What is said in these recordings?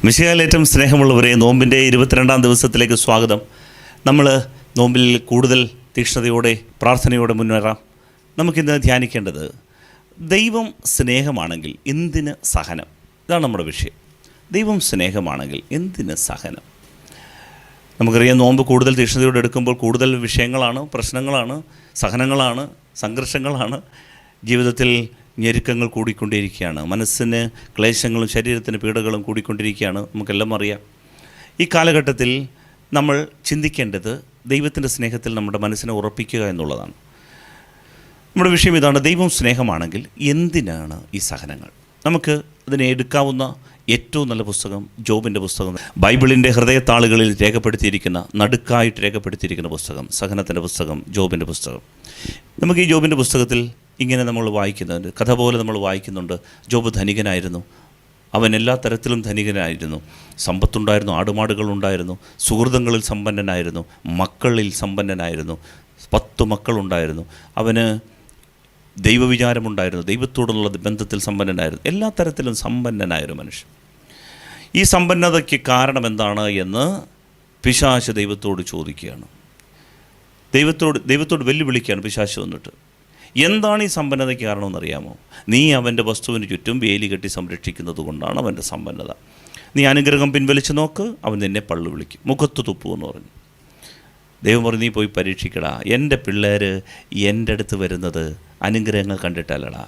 മിശിഹായിൽ ഏറ്റവും സ്നേഹമുള്ളവരെ, നോമ്പിൻ്റെ 22-ാം ദിവസത്തിലേക്ക് സ്വാഗതം. നമ്മൾ നോമ്പിൽ കൂടുതൽ തീക്ഷ്ണതയോടെ പ്രാർത്ഥനയോടെ മുന്നേറാം. നമുക്കിന്ന് ധ്യാനിക്കേണ്ടത് ദൈവം സ്നേഹമാണെങ്കിൽ എന്തിന് സഹനം? ഇതാണ് നമ്മുടെ വിഷയം. ദൈവം സ്നേഹമാണെങ്കിൽ എന്തിന് സഹനം? നമുക്കറിയാം, നോമ്പ് കൂടുതൽ തീക്ഷ്ണതയോടെ എടുക്കുമ്പോൾ കൂടുതൽ വിഷയങ്ങളാണ്, പ്രശ്നങ്ങളാണ്, സഹനങ്ങളാണ്, സംഘർഷങ്ങളാണ്. ജീവിതത്തിൽ ഞെരുക്കങ്ങൾ കൂടിക്കൊണ്ടിരിക്കുകയാണ്. മനസ്സിന് ക്ലേശങ്ങളും ശരീരത്തിന് പീഡകളും കൂടിക്കൊണ്ടിരിക്കുകയാണ്. നമുക്കെല്ലാം അറിയാം. ഈ കാലഘട്ടത്തിൽ നമ്മൾ ചിന്തിക്കേണ്ടത് ദൈവത്തിൻ്റെ സ്നേഹത്തിൽ നമ്മുടെ മനസ്സിനെ ഉറപ്പിക്കുക എന്നുള്ളതാണ്. നമ്മുടെ വിഷയം ഇതാണ്: ദൈവം സ്നേഹമാണെങ്കിൽ എന്തിനാണ് ഈ സഹനങ്ങൾ? നമുക്ക് അതിനെ എടുക്കാവുന്ന ഏറ്റവും നല്ല പുസ്തകം ജോബിൻ്റെ പുസ്തകം, ബൈബിളിൻ്റെ ഹൃദയത്താളുകളിൽ രേഖപ്പെടുത്തിയിരിക്കുന്ന, നടുക്കായിട്ട് രേഖപ്പെടുത്തിയിരിക്കുന്ന പുസ്തകം, സഹനത്തിൻ്റെ പുസ്തകം, ജോബിൻ്റെ പുസ്തകം. നമുക്ക് ഈ ജോബിൻ്റെ പുസ്തകത്തിൽ ഇങ്ങനെ നമ്മൾ വായിക്കുന്നുണ്ട്, കഥ പോലെ നമ്മൾ വായിക്കുന്നുണ്ട്. ജോബ് ധനികനായിരുന്നു. അവൻ എല്ലാ തരത്തിലും ധനികനായിരുന്നു. സമ്പത്തുണ്ടായിരുന്നു, ആടുമാടുകളുണ്ടായിരുന്നു, സുഹൃത്തുക്കളിൽ സമ്പന്നനായിരുന്നു, മക്കളിൽ സമ്പന്നനായിരുന്നു. 10 മക്കളുണ്ടായിരുന്നു. അവന് ദൈവവിചാരമുണ്ടായിരുന്നു, ദൈവത്തോടുള്ള ബന്ധത്തിൽ സമ്പന്നനായിരുന്നു. എല്ലാ തരത്തിലും സമ്പന്നനായൊരു മനുഷ്യൻ. ഈ സമ്പന്നതയ്ക്ക് കാരണം എന്താണ് എന്ന് പിശാച് ദൈവത്തോട് ചോദിക്കുകയാണ്. ദൈവത്തോട് വെല്ലുവിളിക്കുകയാണ് പിശാച് വന്നിട്ട്. എന്താണ് ഈ സമ്പന്നതയ്ക്ക് കാരണമെന്നറിയാമോ? നീ അവൻ്റെ വസ്തുവിന് ചുറ്റും വേലി കെട്ടി സംരക്ഷിക്കുന്നത് കൊണ്ടാണ് അവൻ്റെ സമ്പന്നത. നീ അനുഗ്രഹം പിൻവലിച്ച് നോക്ക്, അവൻ നിന്നെ പള്ളു വിളിക്കും, മുഖത്ത് തുപ്പുമെന്ന് പറഞ്ഞു. ദൈവം പറഞ്ഞു, നീ പോയി പരീക്ഷിക്കടാ. എൻ്റെ പിള്ളേർ എൻ്റെ അടുത്ത് വരുന്നത് അനുഗ്രഹങ്ങൾ കണ്ടിട്ടല്ലടാ,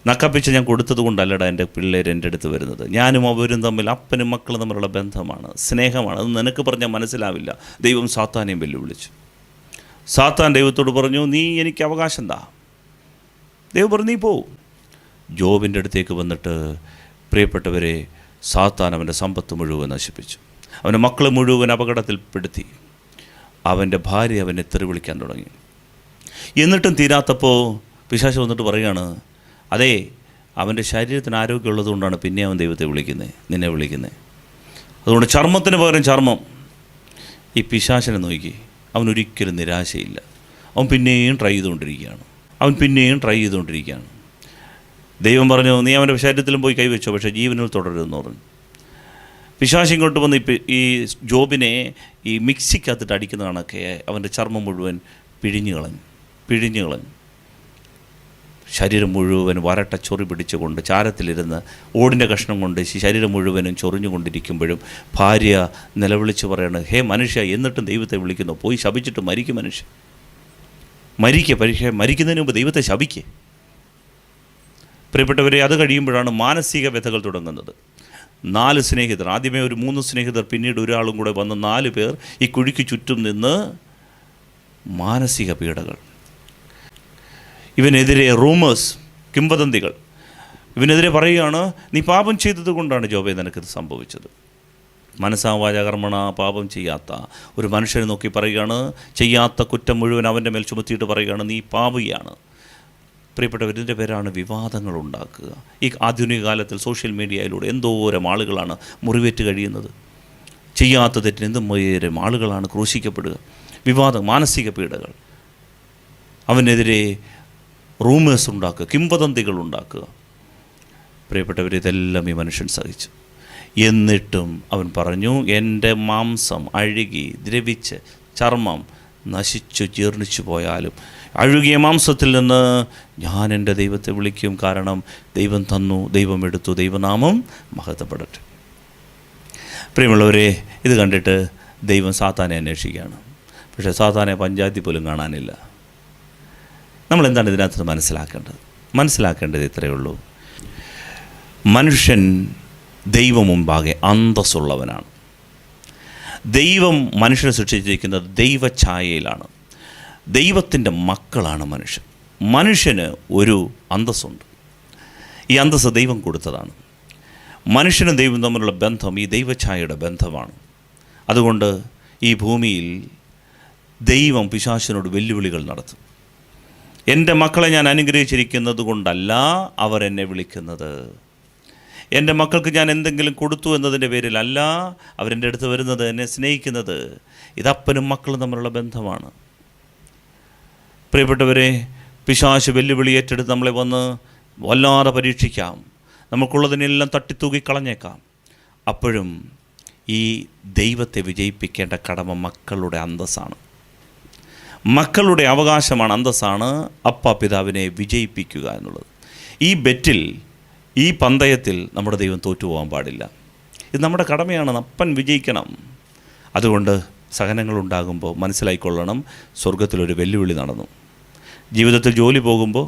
നക്കപ്പിച്ച് ഞാൻ കൊടുത്തത് കൊണ്ടല്ലടാ എൻ്റെ പിള്ളേർ എൻ്റെ അടുത്ത് വരുന്നത്. ഞാനും അവരും തമ്മിൽ, അപ്പനും മക്കളും തമ്മിലുള്ള ബന്ധമാണ്, സ്നേഹമാണ്. അത് നിനക്ക് പറഞ്ഞാൽ മനസ്സിലാവില്ല. ദൈവം സാത്താനെയും വെല്ലുവിളിച്ചു. സാത്താൻ ദൈവത്തോട് പറഞ്ഞു, നീ എനിക്ക് അവകാശം എന്താ? ദൈവം പറഞ്ഞു, നീ പോവും. ജോബിൻ്റെ അടുത്തേക്ക് വന്നിട്ട്, പ്രിയപ്പെട്ടവരെ, സാത്താൻ അവൻ്റെ സമ്പത്ത് മുഴുവൻ നശിപ്പിച്ചു. അവൻ്റെ മക്കളെ മുഴുവൻ അപകടത്തിൽപ്പെടുത്തി. അവൻ്റെ ഭാര്യ അവനെ തെറി വിളിക്കാൻ തുടങ്ങി. എന്നിട്ടും തീരാത്തപ്പോൾ പിശാച് വന്നിട്ട് പറയുകയാണ്, അതേ, അവൻ്റെ ശരീരത്തിന് ആരോഗ്യമുള്ളത് കൊണ്ടാണ് പിന്നെ അവൻ ദൈവത്തെ വിളിക്കുന്നത്, നിന്നെ വിളിക്കുന്നത്. അതുകൊണ്ട് ചർമ്മത്തിന് പകരം ചർമ്മം. ഈ പിശാചിനെ നോക്കി, അവനൊരിക്കലും നിരാശയില്ല. അവൻ പിന്നെയും ട്രൈ ചെയ്തുകൊണ്ടിരിക്കുകയാണ്. ദൈവം പറഞ്ഞു, നീ അവൻ്റെ ശരീരത്തിലും പോയി കൈവച്ചോ, പക്ഷേ ജീവനിൽ തുടരുമെന്ന് പറഞ്ഞു. പിശാച് ഇങ്ങോട്ട് വന്ന് ഈ ജോബിനെ ഈ മിക്സിക്കകത്തിട്ട് അടിക്കുന്ന കണക്കെ അവൻ്റെ ചർമ്മം മുഴുവൻ പിഴിഞ്ഞു കളഞ്ഞു. ശരീരം മുഴുവൻ വരട്ട ചൊറി പിടിച്ചുകൊണ്ട് ചാരത്തിലിരുന്ന് ഓടിൻ്റെ കഷ്ണം കൊണ്ട് ശരീരം മുഴുവനും ചൊറിഞ്ഞുകൊണ്ടിരിക്കുമ്പോഴും ഭാര്യ നിലവിളിച്ച് പറയണം, ഹേ മനുഷ്യ, എന്നിട്ടും ദൈവത്തെ വിളിക്കുന്നു, പോയി ശപിച്ചിട്ട് മരിക്കും മനുഷ്യ, മരിക്കുന്നതിന് മുമ്പ് ദൈവത്തെ ശപിക്കേ. പ്രിയപ്പെട്ടവരെ, അത് കഴിയുമ്പോഴാണ് മാനസിക വ്യഥകൾ തുടങ്ങുന്നത്. 4 സ്നേഹിതർ, ആദ്യമേ ഒരു 3 സ്നേഹിതർ, പിന്നീട് ഒരാളും കൂടെ വന്ന് 4 പേർ ഈ കുഴിക്ക് ചുറ്റും നിന്ന് മാനസിക പീഡകൾ. ഇവനെതിരെ റൂമേഴ്സ്, കിംവദന്തികൾ ഇവനെതിരെ പറയുകയാണ്, നീ പാപം ചെയ്തത് കൊണ്ടാണ് ജോബേ നിനക്കിത് സംഭവിച്ചത്. മനസ്സാ വാചാ കർമ്മണ പാപം ചെയ്യാത്ത ഒരു മനുഷ്യനെ നോക്കി പറയുകയാണ്, ചെയ്യാത്ത കുറ്റം മുഴുവൻ അവൻ്റെ മേൽ ചുമത്തിയിട്ട് പറയുകയാണ്, നീ പാപിയാണ്. പ്രിയപ്പെട്ടവരിൻ്റെ പേരാണ് വിവാദങ്ങൾ ഉണ്ടാക്കുക. ഈ ആധുനിക കാലത്തിൽ സോഷ്യൽ മീഡിയയിലൂടെ എന്തോരം ആളുകളാണ് മുറിവേറ്റ് കഴിയുന്നത്. ചെയ്യാത്ത തെറ്റിന് എന്തോരം ആളുകളാണ് ക്രൂശിക്കപ്പെടുക. വിവാദം, മാനസിക പീഡകൾ, അവനെതിരെ റൂമേഴ്സ് ഉണ്ടാക്കുക, കിംവദന്തികൾ ഉണ്ടാക്കുക. പ്രിയപ്പെട്ടവർ, ഇതെല്ലാം ഈ മനുഷ്യൻ സഹിച്ചു. എന്നിട്ടും അവൻ പറഞ്ഞു, എൻ്റെ മാംസം അഴുകി ദ്രവിച്ച് ചർമ്മം നശിച്ചു ജീർണിച്ചു പോയാലും അഴുകിയ മാംസത്തിൽ നിന്ന് ഞാൻ എൻ്റെ ദൈവത്തെ വിളിക്കും. കാരണം ദൈവം തന്നു, ദൈവം എടുത്തു, ദൈവനാമം മഹത്വപ്പെടട്ടെ. പ്രിയമുള്ളവരെ, ഇത് കണ്ടിട്ട് ദൈവം സാത്താനെ അന്വേഷിക്കുകയാണ്. പക്ഷേ സാത്താനെ പഞ്ചായത്തിൽ പോലും കാണാനില്ല. നമ്മളെന്താണ് ഇതിനകത്ത് മനസ്സിലാക്കേണ്ടത് ഇത്രയേ ഉള്ളൂ: മനുഷ്യൻ ദൈവം മുമ്പാകെ അന്തസ്സുള്ളവനാണ്. ദൈവം മനുഷ്യനെ സൃഷ്ടിച്ചിരിക്കുന്നത് ദൈവഛായയിലാണ്. ദൈവത്തിൻ്റെ മക്കളാണ് മനുഷ്യന് ഒരു അന്തസ്സുണ്ട്. ഈ അന്തസ്സ് ദൈവം കൊടുത്തതാണ്. മനുഷ്യനും ദൈവം തമ്മിലുള്ള ബന്ധം ഈ ദൈവഛായയുടെ ബന്ധമാണ്. അതുകൊണ്ട് ഈ ഭൂമിയിൽ ദൈവം പിശാചിനോട് വെല്ലുവിളികൾ നടത്തും. എൻ്റെ മക്കളെ ഞാൻ അനുഗ്രഹിച്ചിരിക്കുന്നത് കൊണ്ടല്ല അവർ എന്നെ വിളിക്കുന്നത്. എൻ്റെ മക്കൾക്ക് ഞാൻ എന്തെങ്കിലും കൊടുത്തു എന്നതിൻ്റെ പേരിലല്ല അവരെൻ്റെ അടുത്ത് വരുന്നത്, എന്നെ സ്നേഹിക്കുന്നത്. ഇതപ്പനും മക്കളും തമ്മിലുള്ള ബന്ധമാണ്. പ്രിയപ്പെട്ടവരെ, പിശാച് വെല്ലുവിളി ഏറ്റെടുത്ത് നമ്മളെ വന്ന് വല്ലാതെ പരീക്ഷിക്കാം. നമുക്കുള്ളതിനെല്ലാം തട്ടിത്തൂക്കി കളഞ്ഞേക്കാം. അപ്പോഴും ഈ ദൈവത്തെ വിജയിപ്പിക്കേണ്ട കടമ മക്കളുടെ അന്തസ്സാണ്, മക്കളുടെ അവകാശമാണ്, അന്തസ്സാണ് അപ്പ പിതാവിനെ വിജയിപ്പിക്കുക എന്നുള്ളത്. ഈ ബെറ്റിൽ, ഈ പന്തയത്തിൽ നമ്മുടെ ദൈവം തോറ്റുപോകാൻ പാടില്ല. ഇത് നമ്മുടെ കടമയാണ്. അപ്പൻ വിജയിക്കണം. അതുകൊണ്ട് സഹനങ്ങളുണ്ടാകുമ്പോൾ മനസ്സിലായിക്കൊള്ളണം, സ്വർഗത്തിലൊരു വെല്ലുവിളി നടന്നു. ജീവിതത്തിൽ ജോലി പോകുമ്പോൾ,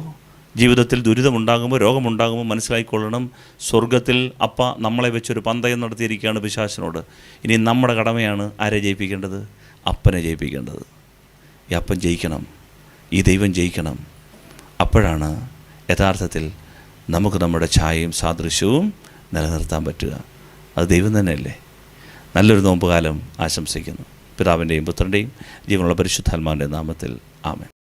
ജീവിതത്തിൽ ദുരിതമുണ്ടാകുമ്പോൾ, രോഗമുണ്ടാകുമ്പോൾ മനസ്സിലായിക്കൊള്ളണം, സ്വർഗത്തിൽ അപ്പ നമ്മളെ വെച്ചൊരു പന്തയം നടത്തിയിരിക്കുകയാണ് പിശാചിനോട്. ഇനി നമ്മുടെ കടമയാണ് ആരെ ജയിപ്പിക്കേണ്ടത്? അപ്പനെ ജയിപ്പിക്കേണ്ടത്. ഈ അപ്പൻ ജയിക്കണം, ഈ ദൈവം ജയിക്കണം. അപ്പോഴാണ് യഥാർത്ഥത്തിൽ നമുക്ക് നമ്മുടെ ഛായയും സാദൃശ്യവും നിലനിർത്താൻ പറ്റുക. അത് ദൈവം തന്നെയല്ലേ. നല്ലൊരു നോമ്പുകാലം ആശംസിക്കുന്നു. പിതാവിൻ്റെയും പുത്രൻ്റെയും ജീവനുള്ള പരിശുദ്ധാത്മാവിൻ്റെ നാമത്തിൽ ആമേൻ.